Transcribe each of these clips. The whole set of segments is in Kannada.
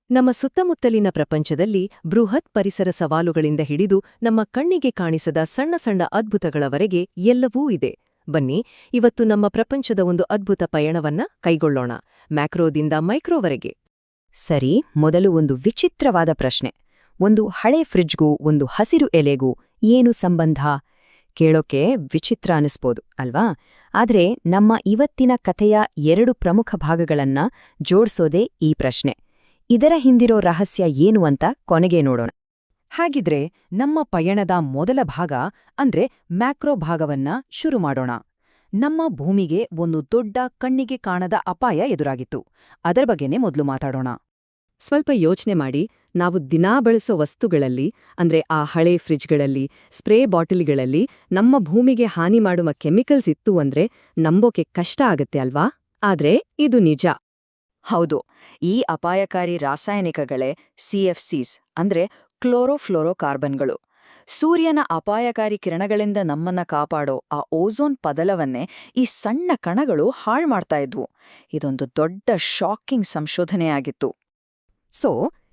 ನಮ್ಮ ಸುತ್ತಮುತ್ತಲಿನ ಪ್ರಪಂಚದಲ್ಲಿ ಬೃಹತ್ ಪರಿಸರ ಸವಾಲುಗಳಿಂದ ಹಿಡಿದು ನಮ್ಮ ಕಣ್ಣಿಗೆ ಕಾಣಿಸದ ಸಣ್ಣ ಸಣ್ಣ ಅದ್ಭುತಗಳವರೆಗೆ ಎಲ್ಲವೂ ಇದೆ. ಬನ್ನಿ, ಇವತ್ತು ನಮ್ಮ ಪ್ರಪಂಚದ ಒಂದು ಅದ್ಭುತ ಪಯಣವನ್ನ ಕೈಗೊಳ್ಳೋಣ, ಮ್ಯಾಕ್ರೋದಿಂದ ಮೈಕ್ರೋವರೆಗೆ. ಸರಿ, ಮೊದಲು ಒಂದು ವಿಚಿತ್ರವಾದ ಪ್ರಶ್ನೆ. ಒಂದು ಹಳೆ ಫ್ರಿಡ್ಜ್ಗೂ ಒಂದು ಹಸಿರು ಎಲೆಗೂ ಏನು ಸಂಬಂಧ? ಕೇಳೋಕೆ ವಿಚಿತ್ರ ಅನಿಸ್ಬೋದು ಅಲ್ವಾ? ಆದ್ರೆ ನಮ್ಮ ಇವತ್ತಿನ ಕಥೆಯ 2 ಪ್ರಮುಖ ಭಾಗಗಳನ್ನ ಜೋಡ್ಸೋದೇ ಈ ಪ್ರಶ್ನೆ. ಇದರ ಹಿಂದಿರೋ ರಹಸ್ಯ ಏನು ಅಂತ ಕೊನೆಗೆ ನೋಡೋಣ. ಹಾಗಿದ್ರೆ ನಮ್ಮ ಪಯಣದ ಮೊದಲ ಭಾಗ ಅಂದ್ರೆ ಮ್ಯಾಕ್ರೋ ಭಾಗವನ್ನ ಶುರು ಮಾಡೋಣ. ನಮ್ಮ ಭೂಮಿಗೆ ಒಂದು ದೊಡ್ಡ ಕಣ್ಣಿಗೆ ಕಾಣದ ಅಪಾಯ ಎದುರಾಗಿತ್ತು. ಅದರ ಬಗ್ಗೆನೇ ಮೊದಲು ಮಾತಾಡೋಣ. ಸ್ವಲ್ಪ ಯೋಚನೆ ಮಾಡಿ, ನಾವು ದಿನಾ ಬಳಸೋ ವಸ್ತುಗಳಲ್ಲಿ ಅಂದ್ರೆ ಆ ಹಳೆ ಫ್ರಿಡ್ಜ್ಗಳಲ್ಲಿ, ಸ್ಪ್ರೇ ಬಾಟಲ್ಗಳಲ್ಲಿ ನಮ್ಮ ಭೂಮಿಗೆ ಹಾನಿ ಮಾಡುವ ಕೆಮಿಕಲ್ಸ್ ಇತ್ತು ಅಂದ್ರೆ ನಂಬೋಕೆ ಕಷ್ಟ ಆಗತ್ತೆ ಅಲ್ವಾ? ಆದ್ರೆ ಇದು ನಿಜ. ಹೌದು, ಈ ಅಪಾಯಕಾರಿ ರಾಸಾಯನಿಕಗಳೇ CFCs ಅಂದ್ರೆ ಕ್ಲೋರೋಫ್ಲೋರೋಕಾರ್ಬನ್ಗಳು. ಸೂರ್ಯನ ಅಪಾಯಕಾರಿ ಕಿರಣಗಳಿಂದ ನಮ್ಮನ್ನ ಕಾಪಾಡೋ ಆ ಓಝೋನ್ ಪದಲವನ್ನೇ ಈ ಸಣ್ಣ ಕಣಗಳು ಹಾಳ್ಮಾಡ್ತಾ ಇದ್ವು. ಇದೊಂದು ದೊಡ್ಡ ಶಾಕಿಂಗ್ ಸಂಶೋಧನೆಯಾಗಿತ್ತು. ಸೊ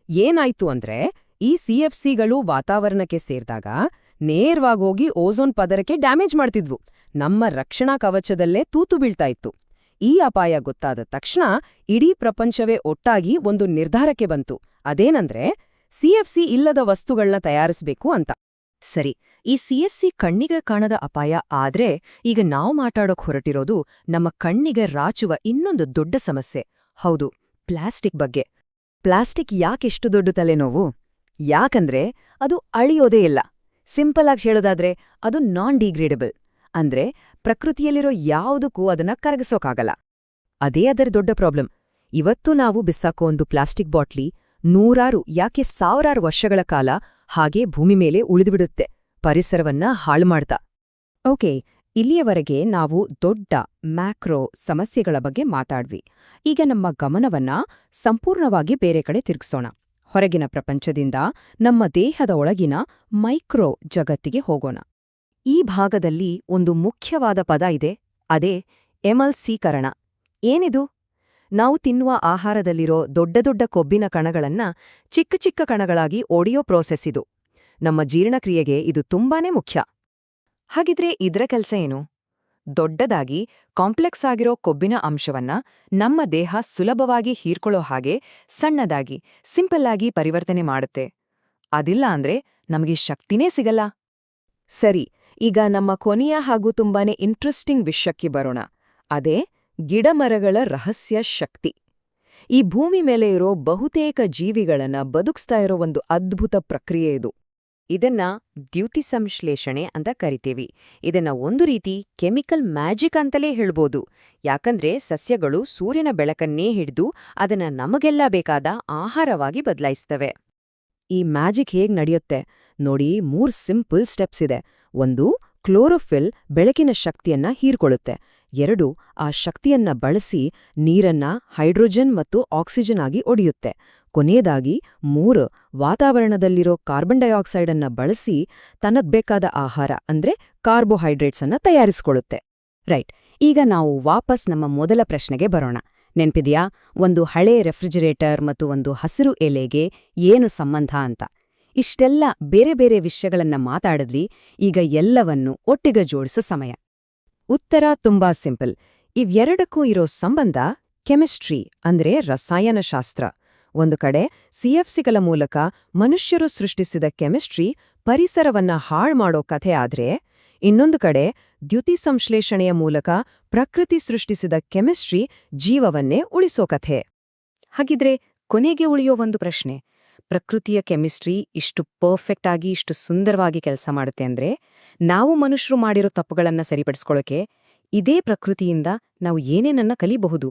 ಏನಾಯ್ತು ಅಂದ್ರೆ, ಈ CFCಗಳು ವಾತಾವರಣಕ್ಕೆ ಸೇರ್ದಾಗ ನೇರವಾಗೋಗಿ ಓಝೋನ್ ಪದರಕ್ಕೆ ಡ್ಯಾಮೇಜ್ ಮಾಡ್ತಿದ್ವು. ನಮ್ಮ ರಕ್ಷಣಾ ಕವಚದಲ್ಲೇ ತೂತು ಬೀಳ್ತಾ ಇತ್ತು. ಈ ಅಪಾಯ ಗೊತ್ತಾದ ತಕ್ಷಣ ಇಡೀ ಪ್ರಪಂಚವೇ ಒಟ್ಟಾಗಿ ಒಂದು ನಿರ್ಧಾರಕ್ಕೆ ಬಂತು. ಅದೇನಂದ್ರೆ, CFC ಇಲ್ಲದ ವಸ್ತುಗಳನ್ನ ತಯಾರಿಸಬೇಕು ಅಂತ. ಸರಿ, ಈ CFC ಕಣ್ಣಿಗೆ ಕಾಣದ ಅಪಾಯ ಆದ್ರೆ, ಈಗ ನಾವು ಮಾತಾಡೋಕ್ ಹೊರಟಿರೋದು ನಮ್ಮ ಕಣ್ಣಿಗೆ ರಾಚುವ ಇನ್ನೊಂದು ದೊಡ್ಡ ಸಮಸ್ಯೆ. ಹೌದು, ಪ್ಲಾಸ್ಟಿಕ್ ಬಗ್ಗೆ. ಪ್ಲಾಸ್ಟಿಕ್ ಯಾಕೆಷ್ಟು ದೊಡ್ಡ ತಲೆನೋವು? ಯಾಕಂದ್ರೆ ಅದು ಅಳಿಯೋದೇ ಇಲ್ಲ. ಸಿಂಪಲ್ ಆಗಿ ಹೇಳೋದಾದ್ರೆ, ಅದು ನಾನ್ ಡಿಗ್ರೇಡಬಲ್. ಅಂದ್ರೆ ಪ್ರಕೃತಿಯಲ್ಲಿರೋ ಯಾವುದಕ್ಕೂ ಅದನ್ನ ಕರಗಿಸೋಕಾಗಲ್ಲ. ಅದೇ ಅದರ ದೊಡ್ಡ ಪ್ರಾಬ್ಲಮ್. ಇವತ್ತು ನಾವು ಬಿಸಾಕೋ ಒಂದು ಪ್ಲಾಸ್ಟಿಕ್ ಬಾಟ್ಲಿ ನೂರಾರು, ಯಾಕೆ ಸಾವಿರಾರು ವರ್ಷಗಳ ಕಾಲ ಹಾಗೇ ಭೂಮಿ ಮೇಲೆ ಉಳಿದುಬಿಡುತ್ತೆ, ಪರಿಸರವನ್ನ ಹಾಳುಮಾಡ್ತಾ. ಓಕೆ, ಇಲ್ಲಿಯವರೆಗೆ ನಾವು ದೊಡ್ಡ ಮ್ಯಾಕ್ರೋ ಸಮಸ್ಯೆಗಳ ಬಗ್ಗೆ ಮಾತಾಡ್ವಿ. ಈಗ ನಮ್ಮ ಗಮನವನ್ನ ಸಂಪೂರ್ಣವಾಗಿ ಬೇರೆ ಕಡೆ ತಿರುಗಿಸೋಣ. ಹೊರಗಿನ ಪ್ರಪಂಚದಿಂದ ನಮ್ಮ ದೇಹದ ಒಳಗಿನ ಮೈಕ್ರೋ ಜಗತ್ತಿಗೆ ಹೋಗೋಣ. ಈ ಭಾಗದಲ್ಲಿ ಒಂದು ಮುಖ್ಯವಾದ ಪದ ಇದೆ, ಅದೇ ಎಮಲ್ಸೀಕರಣ. ಏನಿದು? ನಾವು ತಿನ್ನುವ ಆಹಾರದಲ್ಲಿರೋ ದೊಡ್ಡ ದೊಡ್ಡ ಕೊಬ್ಬಿನ ಕಣಗಳನ್ನ ಚಿಕ್ಕ ಚಿಕ್ಕ ಕಣಗಳಾಗಿ ಒಡೆಯೋ ಪ್ರೋಸೆಸ್ ಇದು. ನಮ್ಮ ಜೀರ್ಣಕ್ರಿಯೆಗೆ ಇದು ತುಂಬಾನೇ ಮುಖ್ಯ. ಹಾಗಿದ್ರೆ ಇದರ ಕೆಲಸ ಏನು? ದೊಡ್ಡದಾಗಿ ಕಾಂಪ್ಲೆಕ್ಸ್ ಆಗಿರೋ ಕೊಬ್ಬಿನ ಅಂಶವನ್ನ ನಮ್ಮ ದೇಹ ಸುಲಭವಾಗಿ ಹೀರ್ಕೊಳ್ಳೋ ಹಾಗೆ ಸಣ್ಣದಾಗಿ, ಸಿಂಪಲ್ ಆಗಿ ಪರಿವರ್ತನೆ ಮಾಡುತ್ತೆ. ಅದಿಲ್ಲ ಅಂದ್ರೆ ನಮಗೆ ಶಕ್ತಿನೇ ಸಿಗಲ್ಲ. ಸರಿ, ಈಗ ನಮ್ಮ ಕೊನೆಯ ಹಾಗೂ ತುಂಬಾನೇ ಇಂಟ್ರೆಸ್ಟಿಂಗ್ ವಿಷಯಕ್ಕೆ ಬರೋಣ. ಅದೇ ಗಿಡಮರಗಳ ರಹಸ್ಯ ಶಕ್ತಿ. ಈ ಭೂಮಿ ಮೇಲೆ ಇರೋ ಬಹುತೇಕ ಜೀವಿಗಳನ್ನ ಬದುಕಿಸ್ತಾ ಇರೋ ಒಂದು ಅದ್ಭುತ ಪ್ರಕ್ರಿಯೆ ಇದು. ಇದನ್ನ ದ್ಯುತಿಸಂಶ್ಲೇಷಣೆ ಅಂತ ಕರಿತೀವಿ. ಇದನ್ನ ಒಂದು ರೀತಿ ಕೆಮಿಕಲ್ ಮ್ಯಾಜಿಕ್ ಅಂತಲೇ ಹೇಳ್ಬೋದು. ಯಾಕಂದ್ರೆ ಸಸ್ಯಗಳು ಸೂರ್ಯನ ಬೆಳಕನ್ನೇ ಹಿಡಿದು ಅದನ್ನ ನಮಗೆಲ್ಲ ಬೇಕಾದ ಆಹಾರವಾಗಿ ಬದಲಾಯಿಸ್ತವೆ. ಈ ಮ್ಯಾಜಿಕ್ ಹೇಗ್ ನಡೆಯುತ್ತೆ ನೋಡಿ, 3 ಸಿಂಪಲ್ ಸ್ಟೆಪ್ಸ್ ಇದೆ. 1, ಕ್ಲೋರೋಫಿಲ್ ಬೆಳಕಿನ ಶಕ್ತಿಯನ್ನ ಹೀರ್ಕೊಳ್ಳುತ್ತೆ. 2, ಆ ಶಕ್ತಿಯನ್ನ ಬಳಸಿ ನೀರನ್ನ ಹೈಡ್ರೋಜನ್ ಮತ್ತು ಆಕ್ಸಿಜನ್ ಆಗಿ ಒಡೆಯುತ್ತೆ. ಕೊನೆಯದಾಗಿ 3, ವಾತಾವರಣದಲ್ಲಿರೋ ಕಾರ್ಬನ್ ಡೈಆಕ್ಸೈಡ್ ಅನ್ನ ಬಳಸಿ ತನ್ನದ್ ಬೇಕಾದ ಆಹಾರ ಅಂದ್ರೆ ಕಾರ್ಬೋಹೈಡ್ರೇಟ್ಸ್ ಅನ್ನ ತಯಾರಿಸಿಕೊಳ್ಳುತ್ತೆ. ರೈಟ್, ಈಗ ನಾವು ವಾಪಸ್ ನಮ್ಮ ಮೊದಲ ಪ್ರಶ್ನೆಗೆ ಬರೋಣ. ನೆನ್ಪಿದ್ಯಾ, ಒಂದು ಹಳೆ ರೆಫ್ರಿಜರೇಟರ್ ಮತ್ತು ಒಂದು ಹಸಿರು ಎಲೆಗೆ ಏನು ಸಂಬಂಧ ಅಂತ? ಇಷ್ಟೆಲ್ಲ ಬೇರೆ ಬೇರೆ ವಿಷಯಗಳನ್ನ ಮಾತಾಡಿದ್ವಿ. ಈಗ ಎಲ್ಲವನ್ನೂ ಒಟ್ಟಿಗೆ ಜೋಡಿಸೋ ಸಮಯ. ಉತ್ತರ ತುಂಬಾ ಸಿಂಪಲ್. ಇವೆರಡಕ್ಕೂ ಇರೋ ಸಂಬಂಧ ಕೆಮಿಸ್ಟ್ರಿ ಅಂದ್ರೆ ರಸಾಯನಶಾಸ್ತ್ರ. ಒಂದು ಕಡೆ CFCಗಳ ಮೂಲಕ ಮನುಷ್ಯರು ಸೃಷ್ಟಿಸಿದ ಕೆಮಿಸ್ಟ್ರಿ ಪರಿಸರವನ್ನ ಹಾಳ್ಮಾಡೋ ಕಥೆ ಆದ್ರೆ, ಇನ್ನೊಂದು ಕಡೆ ದ್ಯುತಿಸಂಶ್ಲೇಷಣೆಯ ಮೂಲಕ ಪ್ರಕೃತಿ ಸೃಷ್ಟಿಸಿದ ಕೆಮಿಸ್ಟ್ರಿ ಜೀವವನ್ನೇ ಉಳಿಸೋ ಕಥೆ. ಹಾಗಿದ್ರೆ ಕೊನೆಗೆ ಉಳಿಯೋ ಒಂದು ಪ್ರಶ್ನೆ, ಪ್ರಕೃತಿಯ ಕೆಮಿಸ್ಟ್ರಿ ಇಷ್ಟು ಪರ್ಫೆಕ್ಟ್ ಆಗಿ, ಇಷ್ಟು ಸುಂದರವಾಗಿ ಕೆಲಸ ಮಾಡುತ್ತೆ ಅಂದ್ರೆ, ನಾವು ಮನುಷ್ಯರು ಮಾಡಿರೋ ತಪ್ಪುಗಳನ್ನ ಸರಿಪಡಿಸ್ಕೊಳ್ಳೋಕೆ ಇದೇ ಪ್ರಕೃತಿಯಿಂದ ನಾವು ಏನೇನನ್ನ ಕಲಿಬಹುದು?